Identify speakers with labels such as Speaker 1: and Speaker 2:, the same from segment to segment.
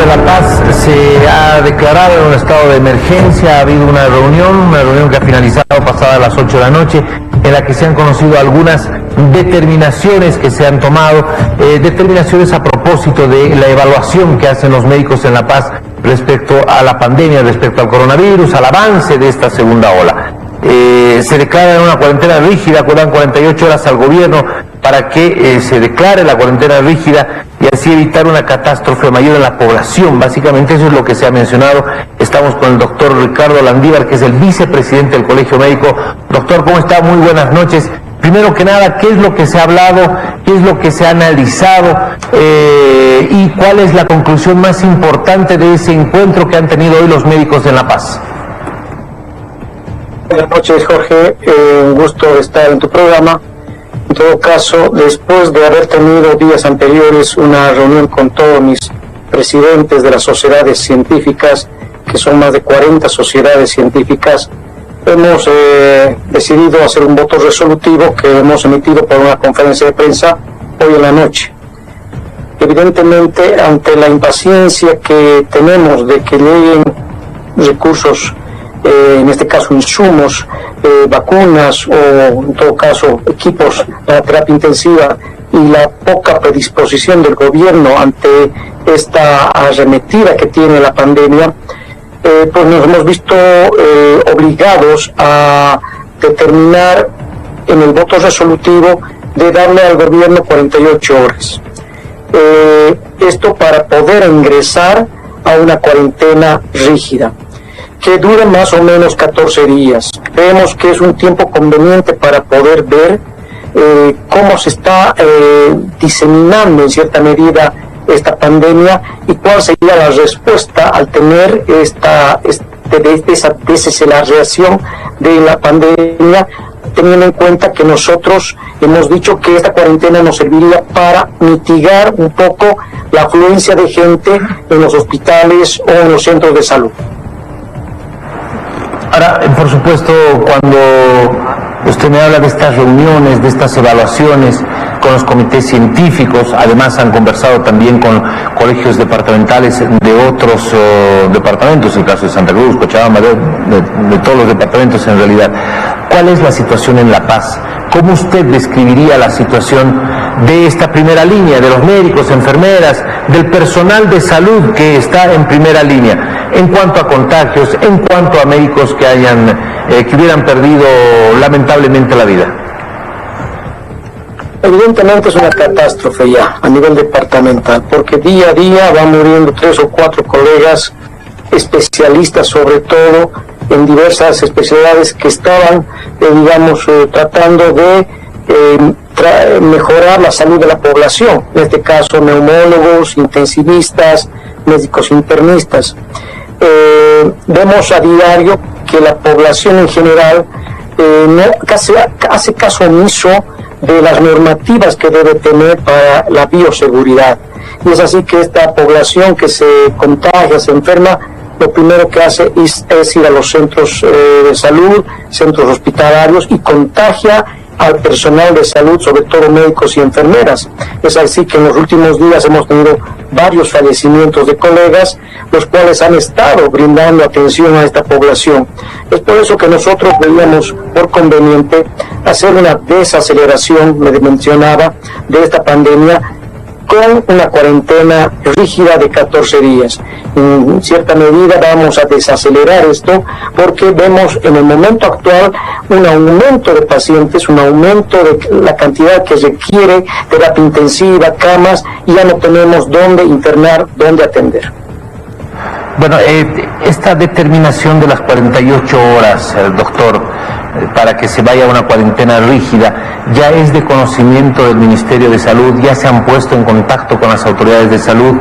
Speaker 1: de La Paz se ha declarado un estado de emergencia. Ha habido una reunión que ha finalizado pasadas las 8 de la noche, en la que se han conocido algunas determinaciones que se han tomado, determinaciones a propósito de la evaluación que hacen los médicos en La Paz respecto a la pandemia, respecto al coronavirus, al avance de esta segunda ola. Se declara una cuarentena rígida, dan 48 horas al gobierno para que se declare la cuarentena rígida y así evitar una catástrofe mayor en la población. Básicamente eso es lo que se ha mencionado. Estamos con el doctor Ricardo Landívar, que es el vicepresidente del Colegio Médico. Doctor, ¿cómo está? Muy buenas noches. Primero que nada, ¿qué es lo que se ha hablado? ¿Qué es lo que se ha analizado? ¿Y cuál es la conclusión más importante de ese encuentro que han tenido hoy los médicos en La Paz?
Speaker 2: Buenas noches, Jorge. Un gusto estar en tu programa. En todo caso, después de haber tenido días anteriores una reunión con todos mis presidentes de las sociedades científicas, que son más de 40 sociedades científicas, hemos decidido hacer un voto resolutivo que hemos emitido por una conferencia de prensa hoy en la noche. Evidentemente, ante la impaciencia que tenemos de que lleguen recursos, en este caso insumos, vacunas o en todo caso equipos para terapia intensiva, y la poca predisposición del gobierno ante esta arremetida que tiene la pandemia, pues nos hemos visto obligados a determinar en el voto resolutivo de darle al gobierno 48 horas. Esto para poder ingresar a una cuarentena rígida que dure más o menos 14 días. Creemos que es un tiempo conveniente para poder ver cómo se está diseminando en cierta medida esta pandemia y cuál sería la respuesta al tener esa desaceleración de la pandemia, teniendo en cuenta que nosotros hemos dicho que esta cuarentena nos serviría para mitigar un poco la afluencia de gente en los hospitales o en los centros de salud.
Speaker 1: Ahora, por supuesto, cuando usted me habla de estas reuniones, de estas evaluaciones con los comités científicos, además han conversado también con colegios departamentales de otros departamentos, el caso de Santa Cruz, Cochabamba, de todos los departamentos en realidad. ¿Cuál es la situación en La Paz? ¿Cómo usted describiría la situación de esta primera línea, de los médicos, enfermeras, del personal de salud que está en primera línea, en cuanto a contagios, en cuanto a médicos que hubieran perdido lamentablemente la vida?
Speaker 2: Evidentemente es una catástrofe ya a nivel departamental, porque día a día van muriendo 3 o 4 colegas especialistas, sobre todo en diversas especialidades que estaban, tratando de mejorar la salud de la población, en este caso neumólogos, intensivistas, médicos internistas. Vemos a diario que la población en general hace caso omiso de las normativas que debe tener para la bioseguridad, y es así que esta población que se contagia, se enferma, lo primero que hace es ir a los centros de salud, centros hospitalarios, y contagia al personal de salud, sobre todo médicos y enfermeras. Es así que en los últimos días hemos tenido varios fallecimientos de colegas, los cuales han estado brindando atención a esta población. Es por eso que nosotros veíamos por conveniente hacer una desaceleración, me mencionaba, de esta pandemia, con una cuarentena rígida de 14 días. En cierta medida vamos a desacelerar esto porque vemos en el momento actual un aumento de pacientes, un aumento de la cantidad que requiere terapia intensiva, camas, y ya no tenemos dónde internar, dónde atender.
Speaker 1: Bueno, esta determinación de las 48 horas, doctor, para que se vaya a una cuarentena rígida, ya es de conocimiento del Ministerio de Salud, ya se han puesto en contacto con las autoridades de salud.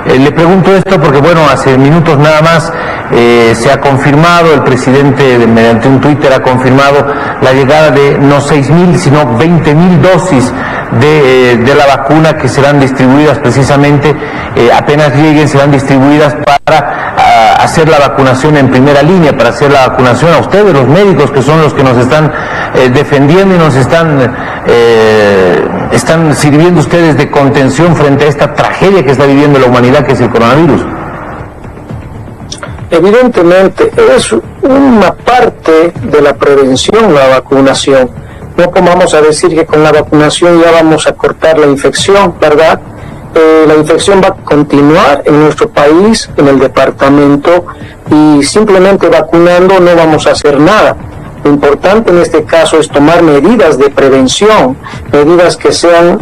Speaker 1: Le pregunto esto porque, bueno, hace minutos nada más se ha confirmado, el presidente mediante un Twitter ha confirmado la llegada de no 6.000 sino 20.000 dosis de la vacuna que serán distribuidas precisamente, apenas lleguen serán distribuidas para hacer la vacunación en primera línea, para hacer la vacunación a ustedes, los médicos, que son los que nos están defendiendo y nos están sirviendo ustedes de contención frente a esta tragedia que está viviendo la humanidad, que es el coronavirus.
Speaker 2: Evidentemente es una parte de la prevención la vacunación. No vamos a decir que con la vacunación ya vamos a cortar la infección, ¿verdad? La infección va a continuar en nuestro país, en el departamento, y simplemente vacunando no vamos a hacer nada. Lo importante en este caso es tomar medidas de prevención, medidas que sean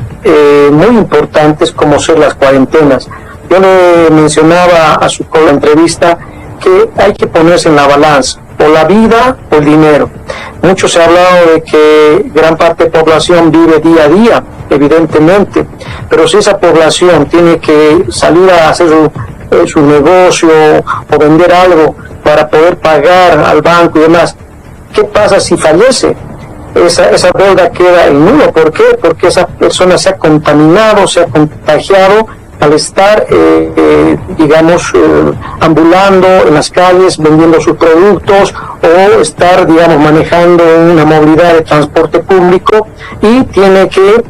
Speaker 2: muy importantes, como ser las cuarentenas. Yo le mencionaba a su entrevista que hay que ponerse en la balanza, o la vida o el dinero. Mucho se ha hablado de que gran parte de la población vive día a día, evidentemente, pero si esa población tiene que salir a hacer su negocio o vender algo para poder pagar al banco y demás, ¿qué pasa si fallece? Esa deuda queda en nulo. ¿Por qué? Porque esa persona se ha contaminado, se ha contagiado al estar, ambulando en las calles, vendiendo sus productos, o estar, manejando una movilidad de transporte público, y tiene que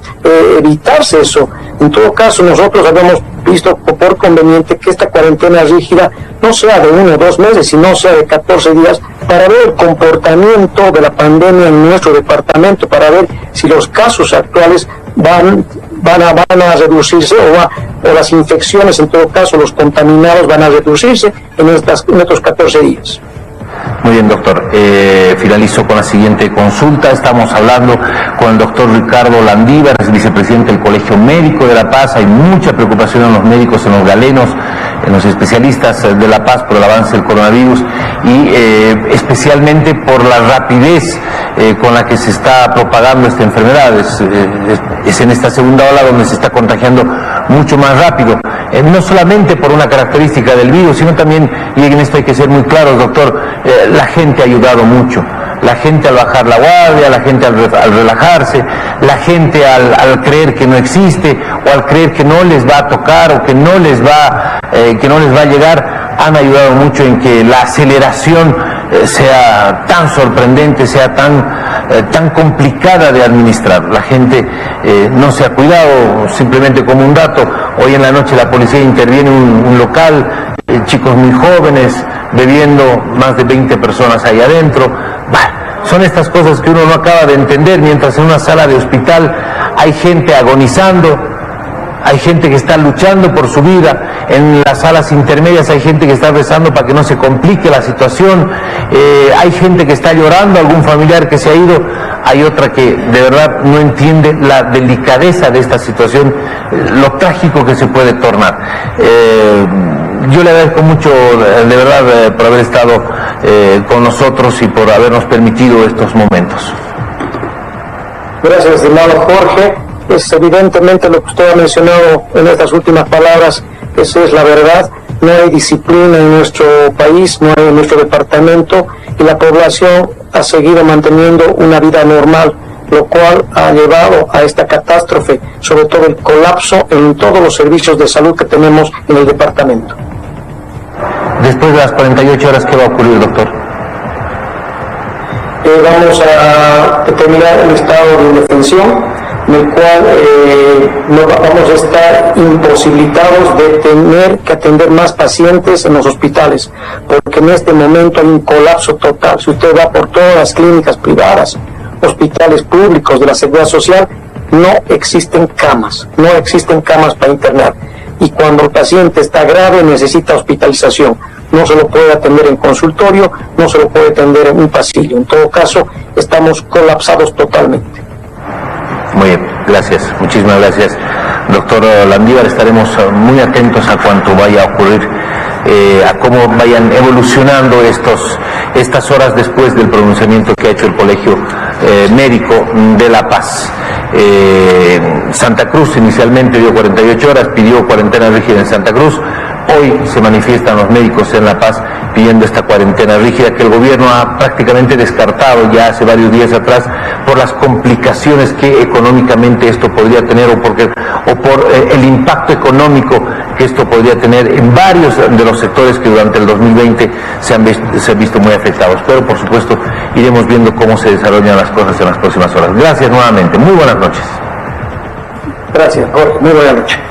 Speaker 2: evitarse eso. En todo caso, nosotros habíamos visto por conveniente que esta cuarentena rígida no sea de 1 o 2 meses, sino sea de 14 días, para ver el comportamiento de la pandemia en nuestro departamento, para ver si los casos actuales van a reducirse, o las infecciones, en todo caso los contaminados, van a reducirse en estos 14 días.
Speaker 1: Muy bien, doctor. Finalizo con la siguiente consulta. Estamos hablando con el doctor Ricardo Landívar, es vicepresidente del Colegio Médico de La Paz. Hay mucha preocupación en los médicos, en los galenos, en los especialistas de La Paz por el avance del coronavirus, y especialmente por la rapidez con la que se está propagando esta enfermedad. Es en esta segunda ola donde se está contagiando mucho más rápido, no solamente por una característica del virus, sino también, y en esto hay que ser muy claros, doctor, la gente ha ayudado mucho. La gente al bajar la guardia, la gente al relajarse, la gente al creer que no existe, o al creer que no les va a tocar, o que no les va a llegar, han ayudado mucho en que la aceleración sea tan sorprendente, sea tan complicada de administrar. La gente no se ha cuidado. Simplemente como un dato, hoy en la noche la policía interviene en un local, chicos muy jóvenes bebiendo, más de 20 personas ahí adentro. Son estas cosas que uno no acaba de entender, mientras en una sala de hospital hay gente agonizando, hay gente que está luchando por su vida. En las salas intermedias hay gente que está rezando para que no se complique la situación. Hay gente que está llorando, algún familiar que se ha ido. Hay otra que de verdad no entiende la delicadeza de esta situación, lo trágico que se puede tornar. Yo le agradezco mucho, de verdad, por haber estado con nosotros y por habernos permitido estos momentos.
Speaker 2: Gracias, estimado Jorge. Es evidentemente lo que usted ha mencionado en estas últimas palabras, esa es la verdad. No hay disciplina en nuestro país, no hay en nuestro departamento, y la población ha seguido manteniendo una vida normal, lo cual ha llevado a esta catástrofe, sobre todo el colapso en todos los servicios de salud que tenemos en el departamento.
Speaker 1: Después de las 48 horas, ¿qué va a ocurrir, doctor?
Speaker 2: Vamos a determinar el estado de indefensión, en el cual no vamos a estar imposibilitados de tener que atender más pacientes en los hospitales, porque en este momento hay un colapso total. Si usted va por todas las clínicas privadas, hospitales públicos de la Seguridad Social, no existen camas para internar, y cuando el paciente está grave necesita hospitalización. No se lo puede atender en consultorio, no se lo puede atender en un pasillo. En todo caso, estamos colapsados totalmente.
Speaker 1: Muy bien, gracias, muchísimas gracias, doctor Landívar. Estaremos muy atentos a cuanto vaya a ocurrir, a cómo vayan evolucionando estas horas después del pronunciamiento que ha hecho el Colegio Médico de La Paz. Santa Cruz inicialmente dio 48 horas, pidió cuarentena rígida en Santa Cruz. Hoy se manifiestan los médicos en La Paz pidiendo esta cuarentena rígida que el gobierno ha prácticamente descartado ya hace varios días atrás por las complicaciones que económicamente esto podría tener, o por el impacto económico que esto podría tener en varios de los sectores que durante el 2020 se han visto muy afectados. Pero por supuesto iremos viendo cómo se desarrollan las cosas en las próximas horas. Gracias nuevamente, muy buenas noches.
Speaker 2: Gracias, Jorge, muy buenas noches.